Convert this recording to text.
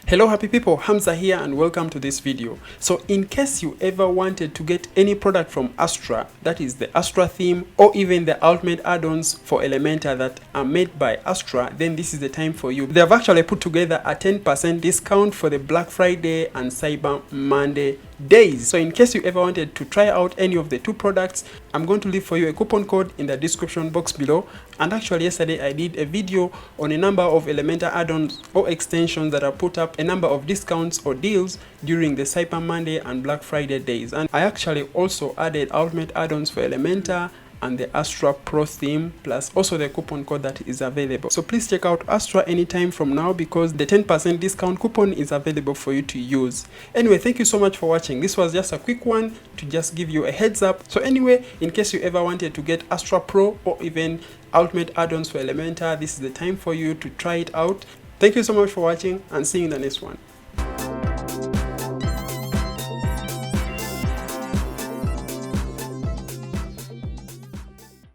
Hello happy people, Hamza here and welcome to this video. So in case you ever wanted to get any product from ASTRA, that is the ASTRA theme or even the ultimate add-ons for Elementor that are made by ASTRA, then this is the time for you. They have actually put together a 10% discount for the Black Friday and Cyber Monday days. So in case you ever wanted to try out any of the two products, I'm going to leave for you a coupon code in the description box below. And actually yesterday I did a video on a number of Elementor add-ons or extensions that are put up a number of discounts or deals during the Cyber Monday and Black Friday days. And I actually also added ultimate add-ons for Elementor and the ASTRA Pro theme, plus also the coupon code that is available. So please check out ASTRA anytime from now because the 10% discount coupon is available for you to use. Anyway, thank you so much for watching. This was just a quick one to just give you a heads up. So anyway, in case you ever wanted to get ASTRA Pro or even ultimate add-ons for Elementor, this is the time for you to try it out. Thank you so much for watching and see you in the next one.